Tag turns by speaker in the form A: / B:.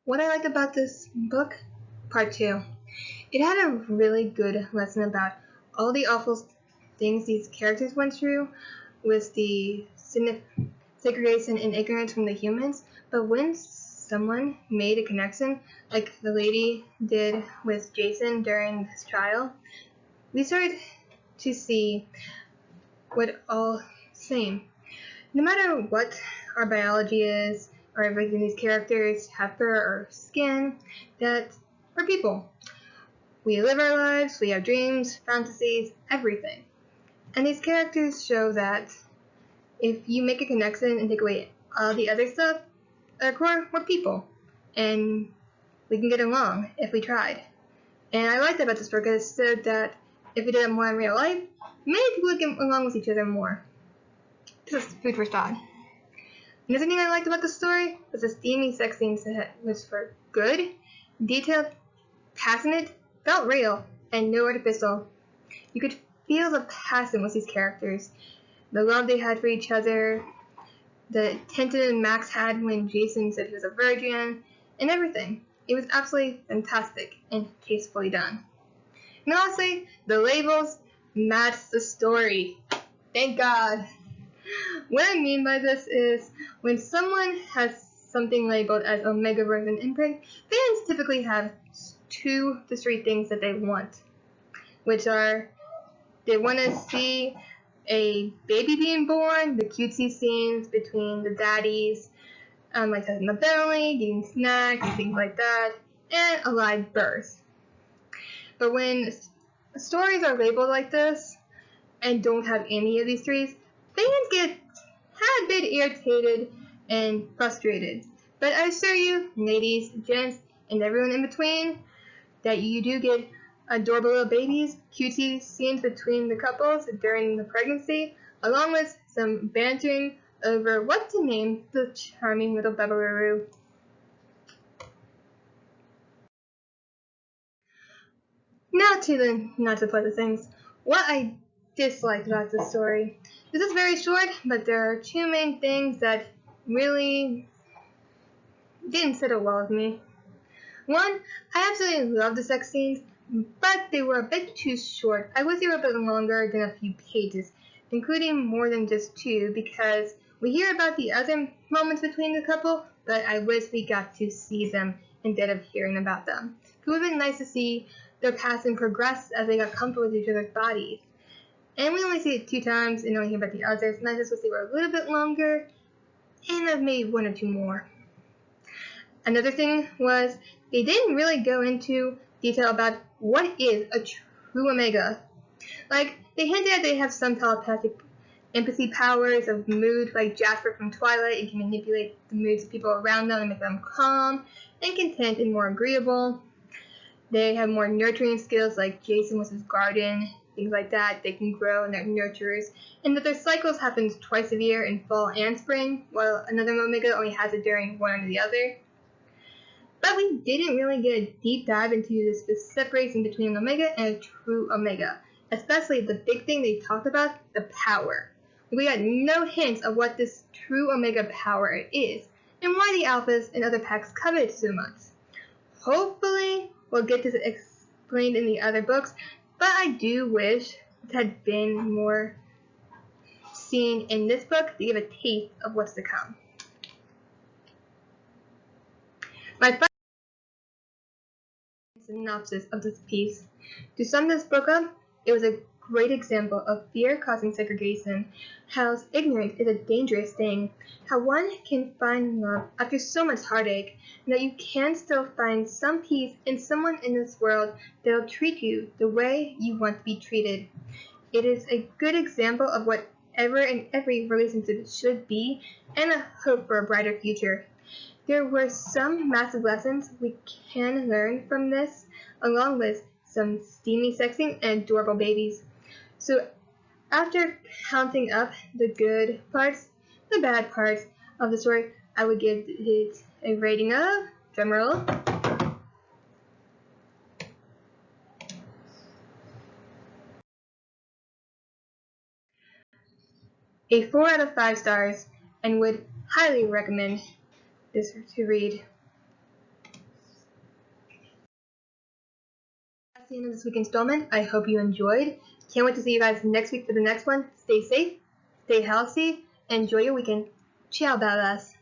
A: What I liked about this book, part 2, it had a really good lesson about all the awful things these characters went through with the segregation and ignorance from the humans. But when someone made a connection, like the lady did with Jason during his trial, we started to see what all same. No matter what our biology is, or everything these characters have fur or skin, that we're people. We live our lives, we have dreams, fantasies, everything. And these characters show that if you make a connection and take away all the other stuff, at our core, we're people. And we can get along if we tried. And I liked about this book because it said that if we did it more in real life, many people would get along with each other more. This is food for thought. Another thing I liked about the story was the steamy sex scenes that was for good, detailed, passionate, felt real, and no artificial. You could feel the passion with these characters, the love they had for each other, the tension Max had when Jason said he was a virgin, and everything. It was absolutely fantastic and tastefully done. And honestly, the labels match the story. Thank God. What I mean by this is, when someone has something labeled as Omega Version imprint, fans typically have 2 to 3 things that they want, which are, they want to see a baby being born, the cutesy scenes between the daddies, like in the belly, getting snacks, things like that, and a live birth. But when stories are labeled like this, and don't have any of these 3s, fans get a bit irritated and frustrated. But I assure you, ladies, gents, and everyone in between, that you do get adorable little babies, cutesy scenes between the couples during the pregnancy, along with some bantering over what to name the charming little Babaroo. Now to the not so pleasant things. What I disliked about this story. This is very short, but there are 2 main things that really didn't settle well with me. One, I absolutely love the sex scenes, but they were a bit too short. I wish they were a bit longer than a few pages, including more than just 2, because we hear about the other moments between the couple, but I wish we got to see them instead of hearing about them. It would have been nice to see their passion progress as they got comfortable with each other's bodies. And we only see it 2 times and don't hear about the others, and I just wish they were a little bit longer, and I've made 1 or 2 more. Another thing was, they didn't really go into detail about what is a true Omega. Like, they hinted that they have some telepathic empathy powers of mood, like Jasper from Twilight, and can manipulate the moods of people around them and make them calm and content and more agreeable. They have more nurturing skills, like Jason with his garden, things like that. They can grow and they're nurturers. And that their cycles happen twice a year in fall and spring, while another Omega only has it during one or the other. But we didn't really get a deep dive into the separation between an Omega and a true Omega, especially the big thing they talked about, the power. We got no hints of what this true Omega power is, and why the Alphas and other packs covet it so much. Hopefully, we'll get this explained in the other books, but I do wish it had been more seen in this book to give a taste of what's to come. My final synopsis of this piece. To sum this book up, it was a great example of fear causing segregation, how ignorance is a dangerous thing, how one can find love after so much heartache, and that you can still find some peace in someone in this world that will treat you the way you want to be treated. It is a good example of whatever and every relationship should be, and a hope for a brighter future. There were some massive lessons we can learn from this, along with some steamy sexing and adorable babies. So after counting up the good parts, the bad parts of the story, I would give it a rating of, drumroll, a 4 out of 5 stars, and would highly recommend this to read. That's the end of this week's installment. I hope you enjoyed. Can't wait to see you guys next week for the next one. Stay safe, stay healthy, and enjoy your weekend. Ciao, badass.